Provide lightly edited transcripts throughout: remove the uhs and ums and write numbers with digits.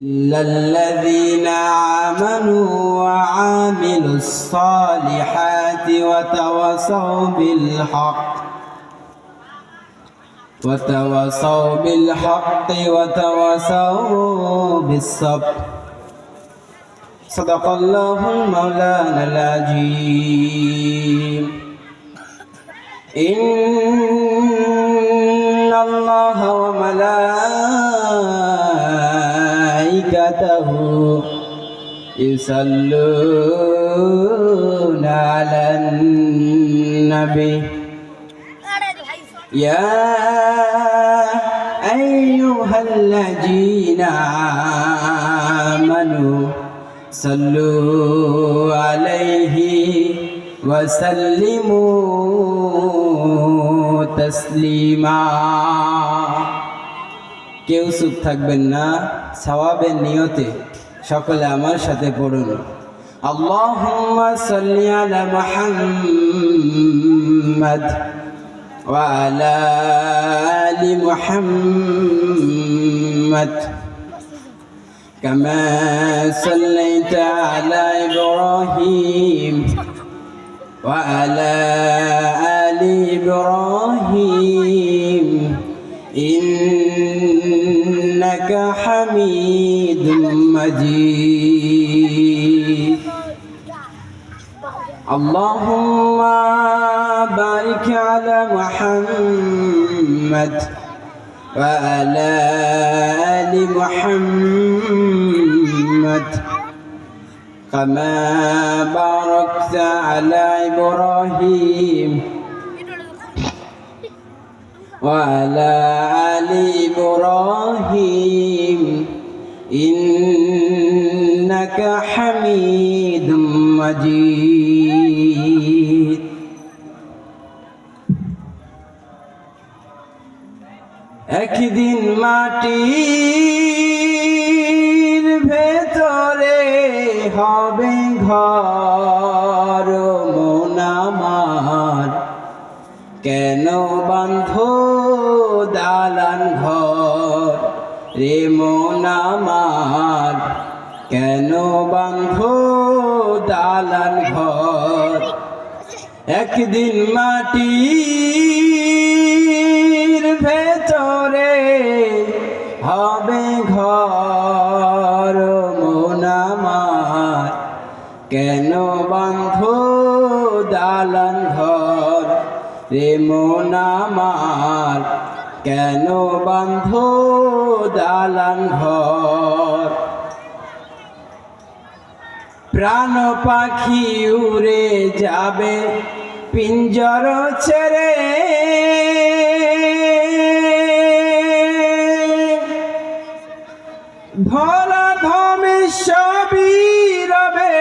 إلا الذين آمنوا وعملوا الصالحات وتواصوا بالحق وتواصوا بالصبر. صدق الله مولانا العظيم. إن الله وملائكته يصلون على النبي يا أيها الذين آمنوا صلوا عليه وسلموا تسليما. কেউ চুপ থাকবেন না, সওয়াবের নিয়তে সকলে আমার সাথে পড়ুন। আল্লাহুম্মা সাল্লি আলা মুহাম্মাদ ওয়া আলা আলি মুহাম্মাদ কামা সাল্লাইতা আলা ইব্রাহিম ওয়া আলা আলি ইব্রাহিম ইন্নাকা হামিদুম মাজিদ। আল্লাহুম্মা বারিক আলা মুহাম্মাদ ওয়া আলা আলি মুহাম্মাদ কামা বারাকতা আলা ইব্রাহিম وعلى آل إبراهيم إنك حميد مجيد. একদিন মাটির ভেতরে হবে ঘর মন আমার, কেন বাঁধো দালান ঘর রে মন আমার, কেন বাঁধো দালান ঘর। একদিন মাটির ভেতরে হবে ঘর মন আমার, কেন বাঁধো দালান ঘর রে মন আমার, কেন বাঁধো দালান ঘর। প্রাণ পাখি উড়ে যাবে পিঞ্জর ছেড়ে, ভরা ধমে সবই রবে,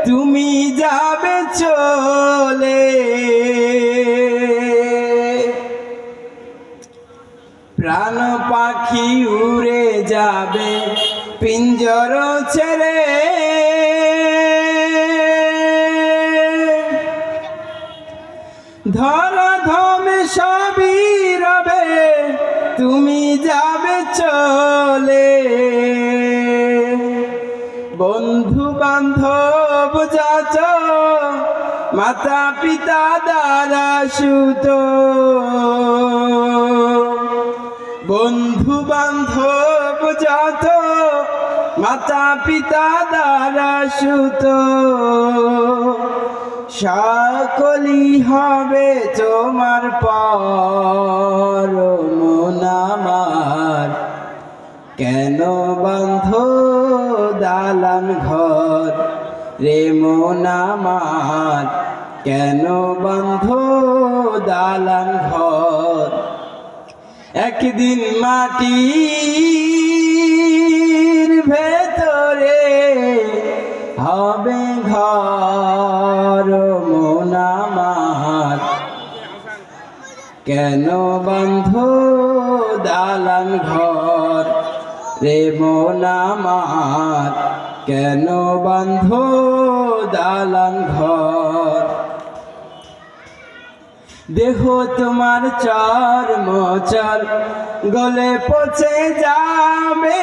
তুমি যাবে চলে। প্রাণ পাখি উড়ে যাবে পিঞ্জর ছেড়ে, ধরা ধমে সবই রবে, তুমি যাবে চলে। বন্ধু বান্ধব যাচ মাতা পিতা দ্বারা সুত, বন্ধু বান্ধব যত মাতা পিতা দ্বারা সুত, সকলই হবে তোমার পর মন আমার, কেন বাঁধো দালান ঘর রে মন আমার, কেন বাঁধো দালান ঘর। একদিন মাটির ভেতরে হবে ঘর মন আমার, কেন বাঁধো দালান ঘর রে মন আমার, কেন বাঁধো দালান ঘর। দেহ তোমার চর্ম চল গলে পচে যাবে,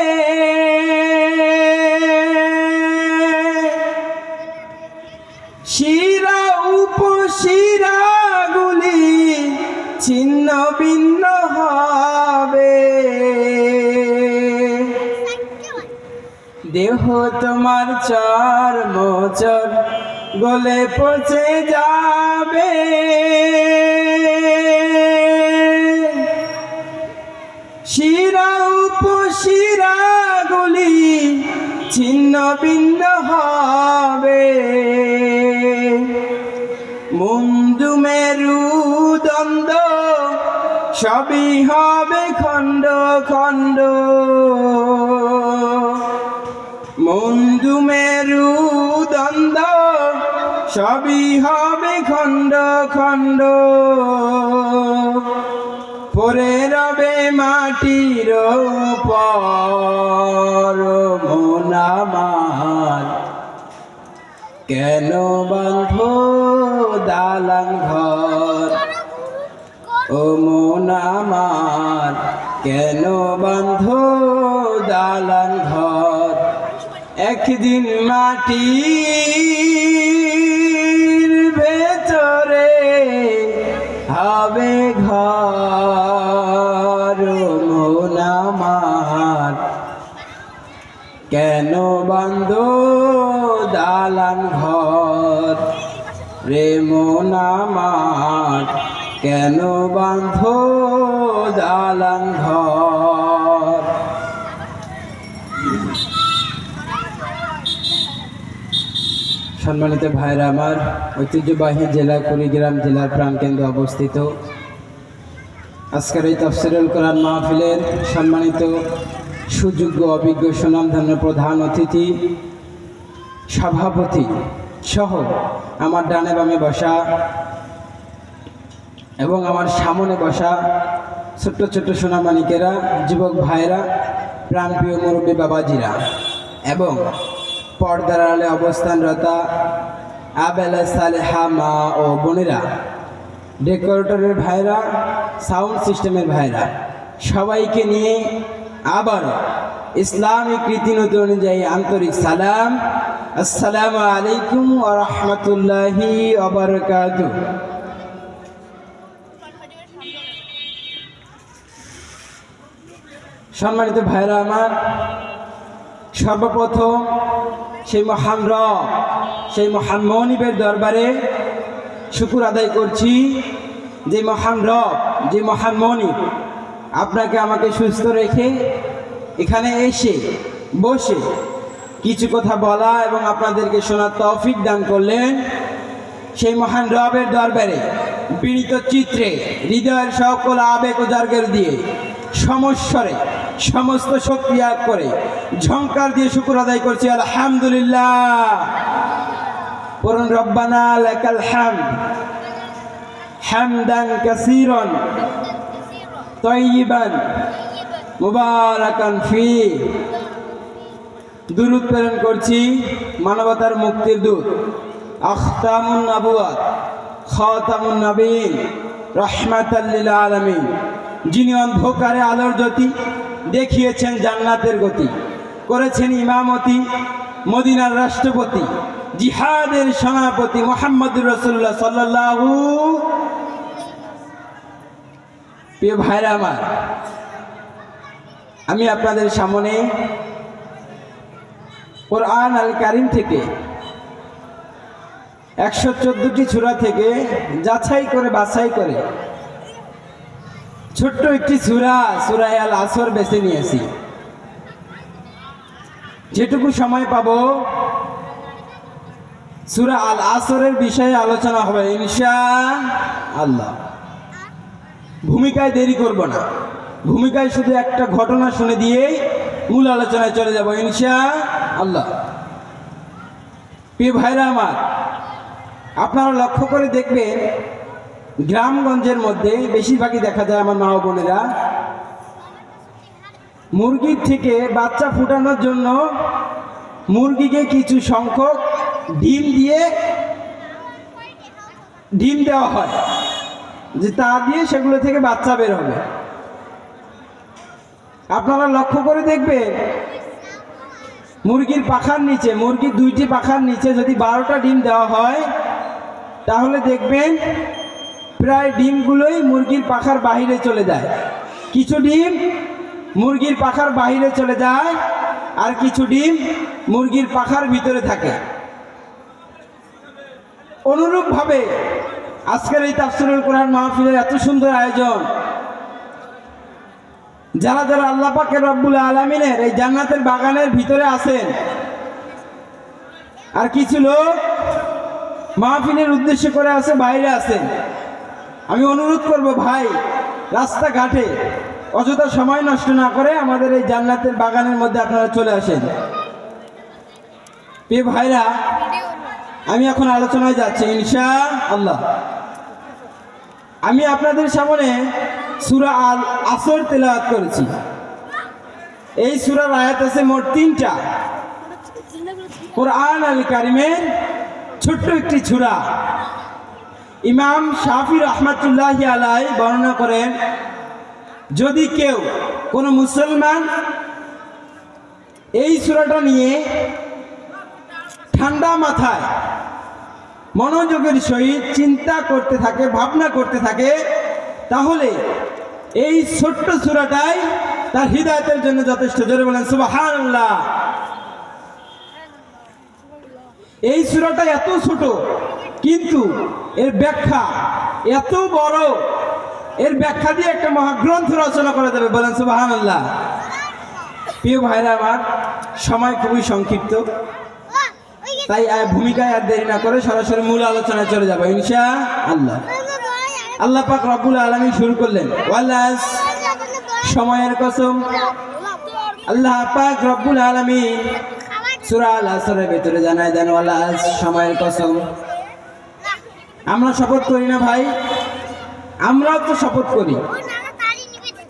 দেহ তোমার চর্মচর গলে পচে যাবে, শিরা উপশিরা গুলি ছিন্ন ভিন্ন হবে, মুন্ডু মেরু দ্বন্দ্ব সবই হবে খণ্ড খণ্ড, মুন্ডু মেরু দ্বন্দ্ব সবই হবে খণ্ড খণ্ড, পরে রবে মাটির উপর মন আমার, কেন বাঁধো দালান ঘর, ও মন আমার কেন বাঁধো দালান ঘর, একদিন মাটির ভেতরে হবে ঘর, ও মন আমার কেন বাঁধো দালান ঘর, রে মন আমার কেন বাঁধো দালান ঘর। সম্মানিত ভাইরা আমার, ঐতিহ্যবাহী জেলা কুড়িগ্রাম জেলার প্রাণকেন্দ্রে অবস্থিত আজকের এই তাফসীরুল কোরআন মাহফিলের সম্মানিত সুযোগ্য অভিজ্ঞ সুনামধন্য প্রধান অতিথি সভাপতি সহ আমার ডানে বামে বসা এবং আমার সামনে বসা ছোট্ট ছোট্ট সোনামানিকেরা, যুবক ভাইরা, প্রাণপ্রিয় মুরব্বী বাবাজিরা এবং পর্দার আড়ালে অবস্থানরতা আবেলা সালেহা মা ও বোনেরা, ডেকোরেটরের ভাইরা, সাউন্ড সিস্টেমের ভাইরা, সবাইকে নিয়ে আবার ইসলামিক রীতিনীতি অনুযায়ী আন্তরিক সালাম। আসসালামু আলাইকুম ওয়া রাহমাতুল্লাহি ওয়া বারাকাতুহু। সম্মানিত ভাইরা আমার, সর্বপ্রথম সেই মহান রব, সেই মহান মনিবের দরবারে শুকর আদায় করছি যে মহান রব, যে মহান মনিব আপনাকে আমাকে সুস্থ রেখে এখানে এসে বসে কিছু কথা বলা এবং আপনাদেরকে শোনার তৌফিক দান করলেন। সেই মহান রবের দরবারে বিনীত চিত্রে হৃদয়ের সকল আবেগ উজাগর দিয়ে সমস্বরে সমস্ত শক্তি ত্যাগ করে ঝংকার দিয়ে শুকর আদায় করছি আলহামদুলিল্লাহ। পড়ুন রব্বানা লাকাল হামদ হামদান কাসীরান তাইয়িবান মুবারাকান ফি। দুরূদ প্রেরণ করছি মানবতার মুক্তির দূত আখতামুন নবুওয়াত খাতামুন নবীন রাহমাতাল লিল আলামিন, যিনি অন্ধকারে আলোর জ্যোতি, দেখিয়েছেন জান্নাতের গতি, করেছেন ইমামতি মদিনার রাষ্ট্রপতি, জিহাদের সেনাপতি মুহাম্মদুর রাসূলুল্লাহ সাল্লাল্লাহু। প্রিয় ভাইরা আমার, আমি আপনাদের সামনে কোরআন আল কারীম থেকে 114টি সূরা থেকে যাচাই করে বাছাই করে ছোট্ট একটি সূরা, সূরা আল আসর বেছে নিয়েছি। যেটুকু সময় পাবো সূরা আল আসরের বিষয়ে আলোচনা হবে ইনশাআল্লাহ। ভূমিকায় দেরি করব না, ভূমিকায় শুধু একটা ঘটনা শুনে দিয়েই মূল আলোচনায় চলে যাব ইনশাআল্লাহ। প্রিয় ভাইরা আমার, আপনারা লক্ষ্য করে দেখবেন গ্রামগঞ্জের মধ্যে বেশিরভাগই দেখা যায় আমার মা ও বোনেরা মুরগির থেকে বাচ্চা ফুটানোর জন্য মুরগিকে কিছু সংখ্যক ডিম দেওয়া হয়, যে তা দিয়ে সেগুলো থেকে বাচ্চা বের হবে। আপনারা লক্ষ্য করে দেখবেন মুরগির পাখার নিচে, মুরগির 2টি পাখার নিচে যদি 12টা ডিম দেওয়া হয়, তাহলে দেখবেন প্রায় ডিমগুলোই মুরগির পাখার বাহিরে চলে যায়। কিছু ডিম মুরগির পাখার বাহিরে চলে যায়, আর কিছু ডিম মুরগির পাখার ভিতরে থাকে। অনুরূপভাবে আজকের এই তাফসীরুল কোরআন মাহফিলের এত সুন্দর আয়োজন, যারা যারা আল্লাহ পাকের রব্বুল আলামিনের এই জান্নাতের বাগানের ভিতরে আছেন, আর কিছু লোক মাহফিলের উদ্দেশ্য করে আছে বাইরে আছেন, আমি অনুরোধ করব ভাই, রাস্তাঘাটে অযথা সময় নষ্ট না করে আমাদের এই জান্নাতের বাগানের মধ্যে আপনারা চলে আসেন। প্রিয় ভাইরা, আমি এখন আলোচনায় যাচ্ছি ইনশাআল্লাহ। আমি আপনাদের সামনে সূরা আল আসর তেলাওয়াত করেছি। এই সূরার আয়াত আছে মোট 3টা। কোরআন আল কারিমের ছোট্ট একটি সূরা। ইমাম শাফি রাহমাতুল্লাহি আলাইহি বর্ণনা করেন, যদি কেউ কোনো মুসলমান এই সূরাটা নিয়ে ঠান্ডা মাথায় মনোযোগের সহিত চিন্তা করতে থাকে, ভাবনা করতে থাকে, তাহলে এই ছোট্ট সূরাটাই তার হিদায়াতের জন্য যথেষ্ট। জোরে বলেন সুবহানাল্লাহ। এই সূরাটা এত ছোট কিন্তু এর ব্যাখ্যা এত বড়, এর ব্যাখ্যা দিয়ে একটা মহাগ্রন্থ রচনা করা যাবে। বলেন সুবহানাল্লাহ। প্রিয় ভাইরা আমার, সময় খুবই সংক্ষিপ্ত, তাই ভূমিকায় আর দেরি না করে সরাসরি মূল আলোচনায় চলে যাবো ইনশাআল্লাহ। আল্লাহ পাক রব্বুল আলামিন শুরু করলেন ওয়ালাস, সময়ের কসম। আল্লাহ পাক রব্বুল আলামিন সূরা আল আসরের ভিতরে জানায় দেন ওয়ালাস, সময়ের কসম। আমরা শপথ করি না ভাই? আমরাও তো শপথ করি।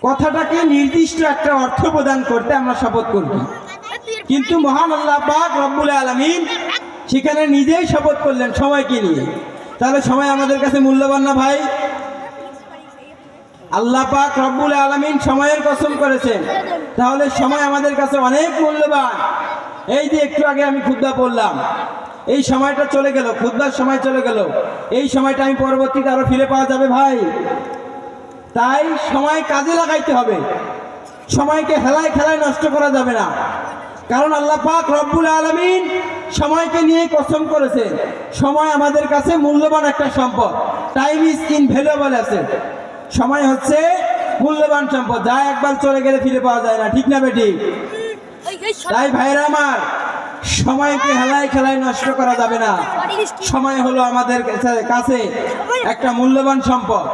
কথাটাকে নির্দিষ্ট একটা অর্থ প্রদান করতে আমরা শপথ করি, কিন্তু মহান আল্লাহ পাক রব্বুল আলামিন সেখানে নিজেই শপথ করলেন সময়কে নিয়ে। তাহলে সময় আমাদের কাছে মূল্যবান না ভাই? আল্লাহ পাক রব্বুল আলামিন সময়ের কসম করেছেন, তাহলে সময় আমাদের কাছে অনেক মূল্যবান। এই যে একটু আগে আমি খুতবা পড়লাম, এই সময়টা চলে গেল, খুতবার সময় চলে গেল, এই সময়টা আমি পরবর্তীতে আরো ফিরে পাওয়া যাবে ভাই? তাই সময় কাজে লাগাইতে হবে, সময়কে হেলায় খেলায় নষ্ট করা যাবে না। কারণ আল্লাহ পাক রব্বুল আলামিন সময়কে নিয়ে কসম করেছেন। সময় আমাদের কাছে মূল্যবান একটা সম্পদ। টাইম ইজ ইনভ্যালুয়েবল আছে। সময় হচ্ছে মূল্যবান সম্পদ, যা একবার চলে গেলে ফিরে পাওয়া যায় না, ঠিক না বেটি? তাই ভাইরা আমার, সময়কে হেলায় খেলায় নষ্ট করা যাবে না। সময় হলো আমাদের কাছে একটা মূল্যবান সম্পদ।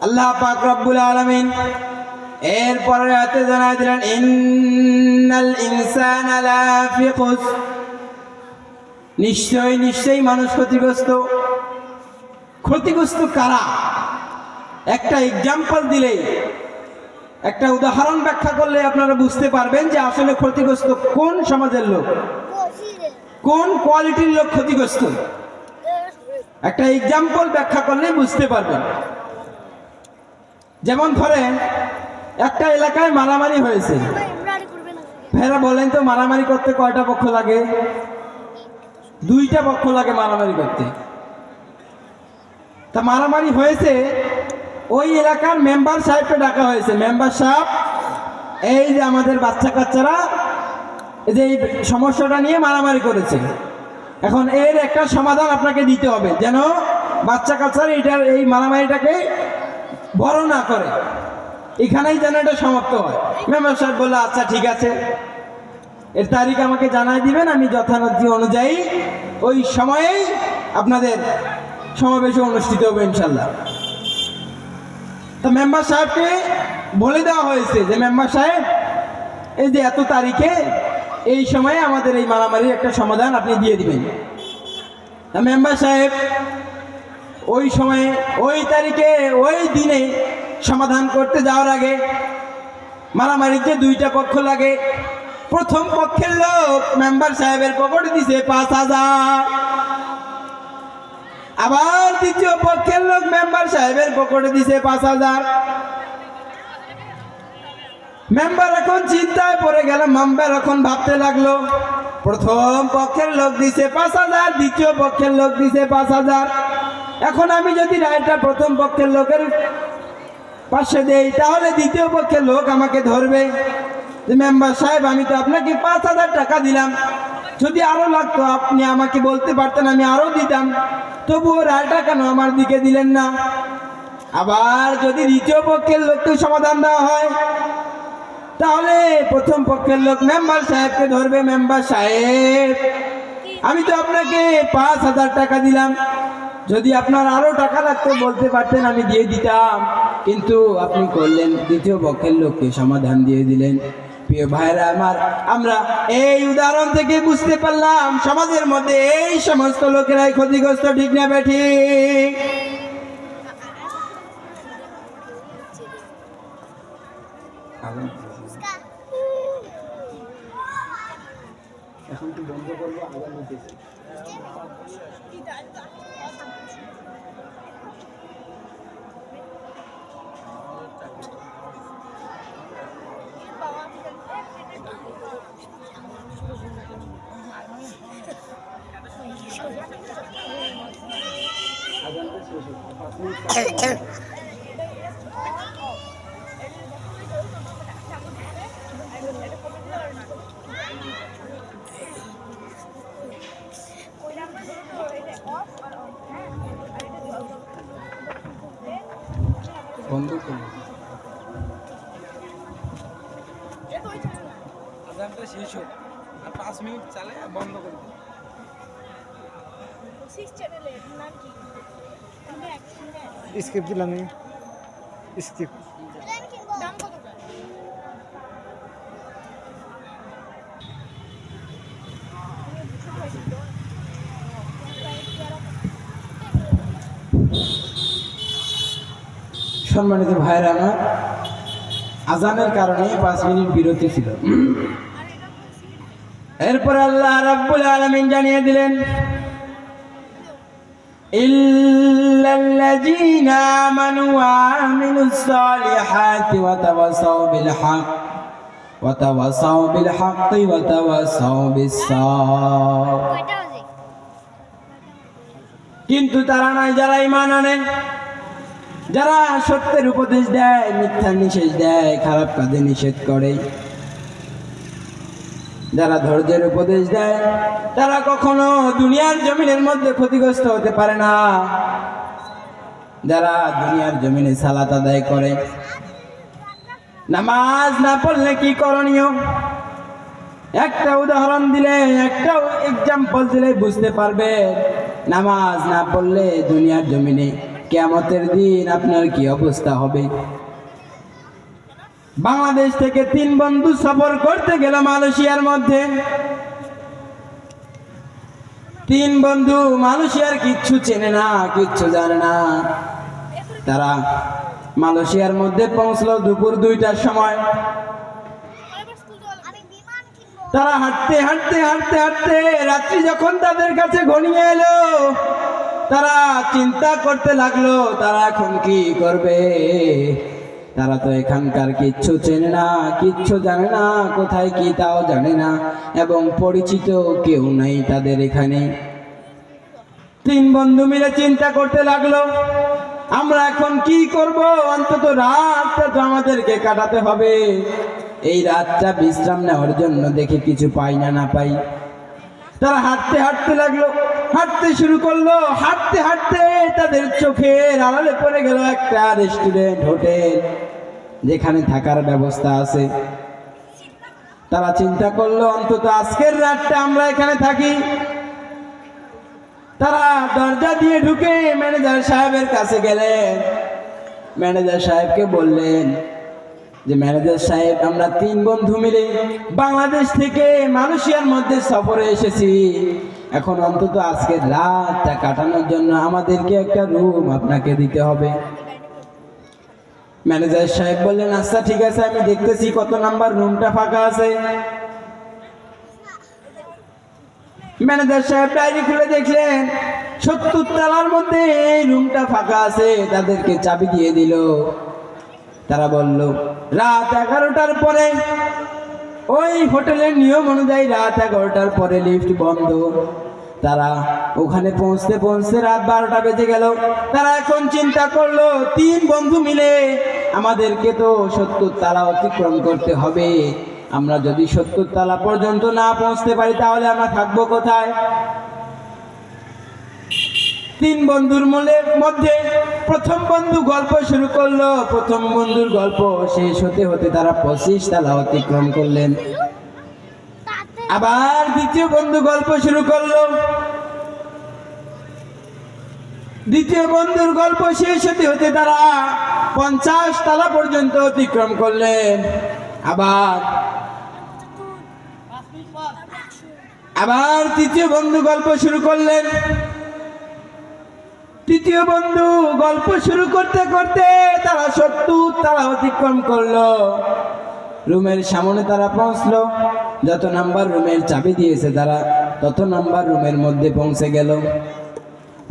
আল্লাহ পাক রব্বুল আলামিন এরপরে আয়াতে জানাই দিলেন ইন্নাল ইনসানা লাফি খুসর, নিশ্চয়ই নিশ্চয়ই মানুষ ক্ষতিগ্রস্ত। ক্ষতিগ্রস্ত কারা? একটা এক্সাম্পল দিলেই, একটা উদাহরণ ব্যাখ্যা করলে আপনারা বুঝতে পারবেন যে আসলে ক্ষতিগ্রস্ত কোন সমাজের লোক, কোন কোয়ালিটির লোক ক্ষতিগ্রস্ত। একটা এক্সাম্পল ব্যাখ্যা করলে বুঝতে পারবেন। যেমন ধরেন, একটা এলাকায় মারামারি হয়েছে। ভাইরা বলেন তো, মারামারি করতে কয়টা পক্ষ লাগে? 2টা পক্ষ লাগে মারামারি করতে। তা মারামারি হয়েছে, ওই এলাকার মেম্বার সাহেবকে ডাকা হয়েছে। মেম্বার সাহেব, এই যে আমাদের বাচ্চা কাচ্চারা এই যে এই সমস্যাটা নিয়ে মারামারি করেছে, এখন এর একটা সমাধান আপনাকে দিতে হবে, যেন বাচ্চা কাচ্চারা এই মারামারিটাকে বড় না করে, এখানেই যেন এটা সমাপ্ত হয়। মেম্বার সাহেব বললো আচ্ছা ঠিক আছে, এর তারিখ আমাকে জানাই দিবেন, আমি যথারীতি অনুযায়ী ওই সময়েই আপনাদের সমাবেশ অনুষ্ঠিত হবে ইনশাল্লাহ। তো মেম্বার সাহেবকে বলে দেওয়া হয়েছে যে মেম্বার সাহেব, এই যে এত তারিখে এই সময়ে আমাদের এই মারামারির একটা সমাধান আপনি দিয়ে দিবেন। তা মেম্বার সাহেব ওই সময়ে, ওই তারিখে, ওই দিনে সমাধান করতে যাওয়ার আগে মারামারিতে 2টা পক্ষ লাগে। প্রথম পক্ষের লোক মেম্বার সাহেবের পকেটে দিছে 5,000, আবার দ্বিতীয় পক্ষের লোক মেম্বার সাহেবের পকেটে দিছে 5,000। মেম্বার এখন চিন্তায় পড়ে গেল। মেম্বার এখন ভাবতে লাগলো, প্রথম পক্ষের লোক দিছে 5,000, দ্বিতীয় পক্ষের লোক দিছে 5,000। এখন আমি যদি রায়টা প্রথম পক্ষের লোকের পাশে দেই, তাহলে দ্বিতীয় পক্ষের লোক আমাকে ধরবে মেম্বার সাহেব, আমি তো আপনাকে 5,000 টাকা দিলাম, যদি আরো লাগতো আপনি আমাকে বলতে পারতেন, আমি আরো দিতাম, তবুও রায়টা কেন আমার দিকে দিলেন না? আবার যদি দ্বিতীয় পক্ষের লোককে সমাধান দেওয়া হয়, তাহলে প্রথম পক্ষের লোক মেম্বার সাহেবকে ধরবে। মেম্বার সাহেব, আমি তো আপনাকে 5,000 টাকা দিলাম, যদি আপনার আরো টাকা লাগতো বলতে পারতেন, আমি দিয়ে দিতাম, কিন্তু আপনি করলেন দ্বিতীয় পক্ষের লোককে সমাধান দিয়ে দিলেন। প্রিয় ভাইরা আমার, আমরা এই উদাহরণ থেকে বুঝতে পারলাম সমাজের মধ্যে এই সমস্ত লোকেরাই ক্ষতিগ্রস্ত, ঠিক না বেঠিক? এখন কি বন্ধ করবো? আগামী দিতেছি। বন্ধ করুন, আজানটা শেষ হোক, আর 5 মিনিট চালে বন্ধ করে দিন। স্ক্রিপ্ট দিলাম, স্ক্রিপ্ট সম্মানিত ভাইরা আমার, আজানের কারণে 5 মিনিট বিরতি ছিল। এরপর আল্লাহ রাব্বুল আলামিন জানিয়ে দিলেন, ইল্লাল্লাযীনা আমানু ওয়া আমিলুস সালিহাতি ওয়া তাওয়াসাউ বিল হক ওয়া তাওয়াসাউ বিল হাক্কি ওয়া তাওয়াসাউ বিস সাবর। কিন্তু তারা নয় যারা ঈমান আনে, যারা সত্যের উপদেশ দেয়, মিথ্যা নিষেধ দেয়, খারাপ কাজে নিষেধ করে, যারা ধৈর্যের উপদেশ দেয়, তারা কখনো দুনিয়ার জমিনের মধ্যে ক্ষতিগ্রস্ত হতে পারে না। যারা দুনিয়ার জমিনে সালাত আদায় করে, নামাজ না পড়লে কি করণীয়, একটা উদাহরণ দিলে, একটা এক্সাম্পল দিলে বুঝতে পারবে। নামাজ না পড়লে দুনিয়ার জমিনে কিয়ামতের দিন আপনার কি অবস্থা হবে। বাংলাদেশ থেকে 3 বন্ধু সফর করতে গেল মালয়েশিয়ার মধ্যে। 3 বন্ধু মালয়েশিয়ার কিচ্ছু চেনে না, কিচ্ছু জানে না। তারা মালয়েশিয়ার মধ্যে পৌঁছলো দুপুর 2টার সময়। তারা হাঁটতে হাঁটতে হাঁটতে হাঁটতে রাত্রি যখন তাদের কাছে ঘনিয়ে এলো, তারা চিন্তা করতে লাগলো তারা এখন কি করবে। তারা তো এখানকার কিচ্ছু চেনে না, কিচ্ছু জানে না, কোথায় কি তাও জানে না, এবং পরিচিত কেউ নাই তাদের এখানে। 3 বন্ধু মিলে চিন্তা করতে লাগলো, আমরা এখন কি করব, অন্তত রাতটা তো আমাদেরকে কাটাতে হবে। এই রাতটা বিশ্রাম নেওয়ার জন্য দেখে কিছু পাই না না পাই। তারা হাঁটতে হাঁটতে লাগলো, হাঁটতে শুরু করলো। হাঁটতে হাঁটতে তাদের চোখের আড়ালে পড়ে গেল একটা রেস্টুরেন্ট, হোটেল, যেখানে থাকার ব্যবস্থা আছে। তারা চিন্তা করলো অন্তত আজকের রাতটা আমরা এখানে থাকি। তারা দরজা দিয়ে ঢুকে ম্যানেজার সাহেবের কাছে গেলেন। ম্যানেজার সাহেবকে বললেন যে, ম্যানেজার সাহেব, আমরা 3 বন্ধু মিলে বাংলাদেশ থেকে মালয়েশিয়ার মধ্যে সফরে এসেছি। এখন অন্তত আজকের রাতটা কাটানোর জন্য আমাদেরকে একটা রুম আপনাকে দিতে হবে। ম্যানেজার সাহেব বললেন, আচ্ছা ঠিক আছে, আমি দেখতেছি কত নাম্বার রুমটা ফাঁকা আছে। ম্যানেজার সাহেব ডায়েরি খুলে দেখলেন 70 তলার মধ্যে এই রুমটা ফাঁকা আছে। তাদেরকে চাবি দিয়ে দিল। তারা বলল, রাত 11টার পরে, ওই হোটেলের নিয়ম অনুযায়ী রাত 11টার পরে লিফট বন্ধ। তারা ওখানে পৌঁছতে পৌঁছতে রাত 12টা বেজে গেল। তারা এখন চিন্তা করলো, 3 বন্ধু মিলে আমাদেরকে তো 70 তালা অতিক্রম করতে হবে। আমরা যদি 70 তলা পর্যন্ত না পৌঁছতে পারি তাহলে আমরা থাকবো কোথায়? 3 বন্ধুর মধ্যে প্রথম বন্ধু গল্প শুরু করলো। প্রথম বন্ধুর গল্প শেষ হতে হতে তারা 25 তলা অতিক্রম করলেন। আবার দ্বিতীয় বন্ধু গল্প শুরু করলো। দ্বিতীয় বন্ধুর গল্প শেষ হতে হতে তারা 50 তলা পর্যন্ত অতিক্রম করলেন। আবার তৃতীয় বন্ধু গল্প শুরু করলেন। তৃতীয় বন্ধু গল্প শুরু করতে করতে তারা 70 তলা অতিক্রম করলো। রুমের সামনে তারা পৌঁছলো। যত নাম্বার রুমের চাবি দিয়েছে তারা তত নাম্বার রুমের মধ্যে পৌঁছে গেল।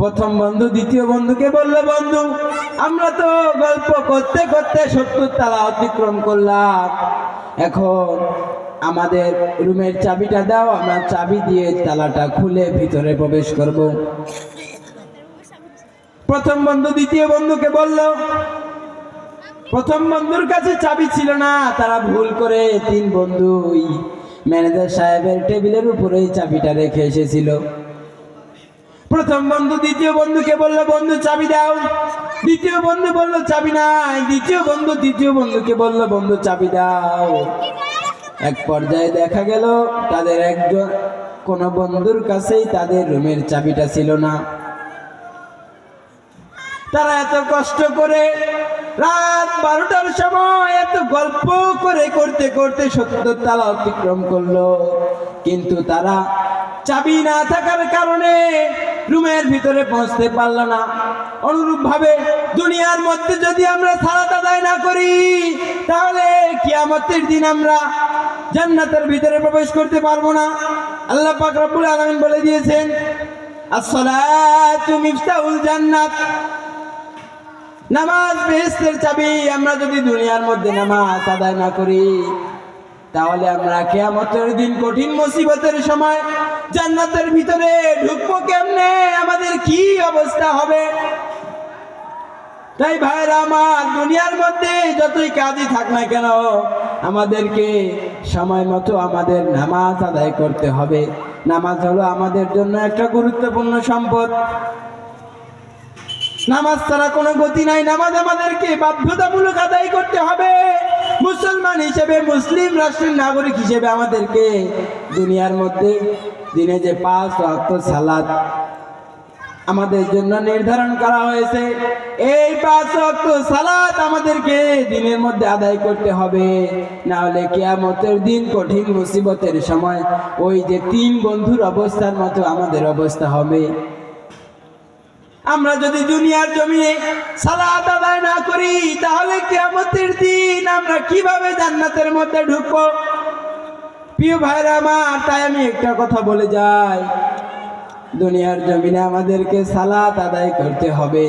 প্রথম বন্ধু দ্বিতীয় বন্ধুকে বলল, বন্ধু আমরা তো গল্প করতে করতে 70 তলা অতিক্রম করলাম, এখন আমাদের রুমের চাবিটা দাও, আমরা চাবি দিয়ে তালাটা খুলে ভিতরে প্রবেশ করব। প্রথম বন্ধু দ্বিতীয় বন্ধুকে বলল। প্রথম বন্ধুর কাছে চাবি ছিল না, তারা ভুল করে 3 বন্ধু ম্যানেজার সাহেবের টেবিলের উপরে চাবিটা রেখে এসেছিল। প্রথম বন্ধু দ্বিতীয় বন্ধুকে বলল, বন্ধু চাবি দাও। দ্বিতীয় বন্ধু বলল চাবি নাই। দ্বিতীয় বন্ধু তৃতীয় বন্ধুকে বলল, বন্ধু চাবি দাও। এক পর্যায়ে দেখা গেল তাদের একজন কোন বন্ধুর কাছেই তাদের রুমের চাবিটা ছিল না। তারা এত কষ্ট করে রাত 12টার সময় এত গল্প করে করতে করতে 70 তলা অতিক্রম করলো, কিন্তু তারা চাবি না থাকার কারণে রুমের ভিতরে পৌঁছতে পারলো না। অনুরূপ ভাবে দুনিয়ার মধ্যে যদি আমরা সালাত আদায় না করি তাহলে কিয়ামতের দিন আমরা জান্নাতের ভিতরে প্রবেশ করতে পারবো না। আল্লাহ পাক রব্বুল আলামিন বলে দিয়েছেন, as-salatu মিফতাহুল জান্নাত, নামাজ বেহেশতের চাবি। আমরা যদি দুনিয়ার মধ্যে নামাজ আদায় না করি তাহলে আমরা কিয়ামতের দিন কঠিন মুসিবতের সময় জান্নাতের ভিতরে ঢুকবো কেমনে? আমাদের কি অবস্থা হবে? তাই ভাইরা আমার, দুনিয়ার মধ্যে যতই কাজই থাক না কেন আমাদেরকে সময় মতো আমাদের নামাজ আদায় করতে হবে। নামাজ হলো আমাদের জন্য একটা গুরুত্বপূর্ণ সম্পদ। নামাজ ছাড়া কোনো গতি নাই। নামাজ আমাদেরকে বাধ্যতামূলক আদায় করতে হবে। মুসলমান হিসেবে, মুসলিম রাষ্ট্রের নাগরিক হিসেবে আমাদেরকে দুনিয়ার মধ্যে দিনে যে 5 ওয়াক্ত সালাত আমাদের জন্য নির্ধারণ করা হয়েছে, এই 5 ওয়াক্ত সালাত আমাদেরকে দিনের মধ্যে আদায় করতে হবে। না হলে কিয়ামতের দিন কঠিন মুসিবতের সময় ওই যে 3 বন্ধুর অবস্থার মতো আমাদের অবস্থা হবে। আমরা যদি দুনিয়ার জমিনে সালাত আদায় না করি তাহলে কিয়ামতের দিন আমরা কিভাবে জান্নাতের মধ্যে ঢুকবো? প্রিয় ভাইরা আমার, তাই আমি একটা কথা বলে যাই, দুনিয়ার জমিনে আমাদেরকে সালাত আদায় করতে হবে।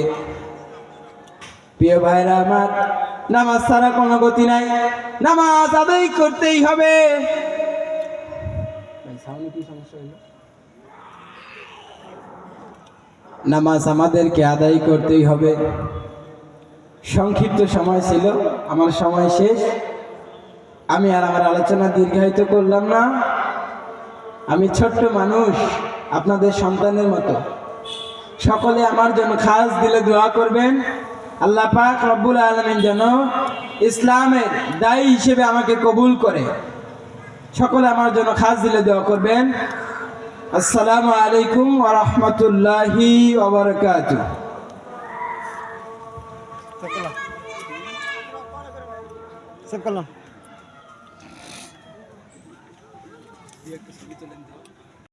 প্রিয় ভাইরা আমার, নামাজ ছাড়া কোনো গতি নাই, নামাজ আদায় করতেই হবে। নামাজ আমাদেরকে আদায় করতেই হবে। সংক্ষিপ্ত সময় ছিল, আমার সময় শেষ। আমি আর আমার আলোচনা দীর্ঘায়িত করলাম না। আমি ছোট্ট মানুষ, আপনাদের সন্তানের মতো। সকলে আমার জন্য খাস দিলে দোয়া করবেন, আল্লাহ পাক রব্বুল আলামিন যেন ইসলামের দায়ী হিসেবে আমাকে কবুল করে। সকলে আমার জন্য খাস দিলে দোয়া করবেন। আসসালামু আলাইকুম ওয়া রাহমাতুল্লাহি ওয়া বারাকাতুহু। সব করলাম।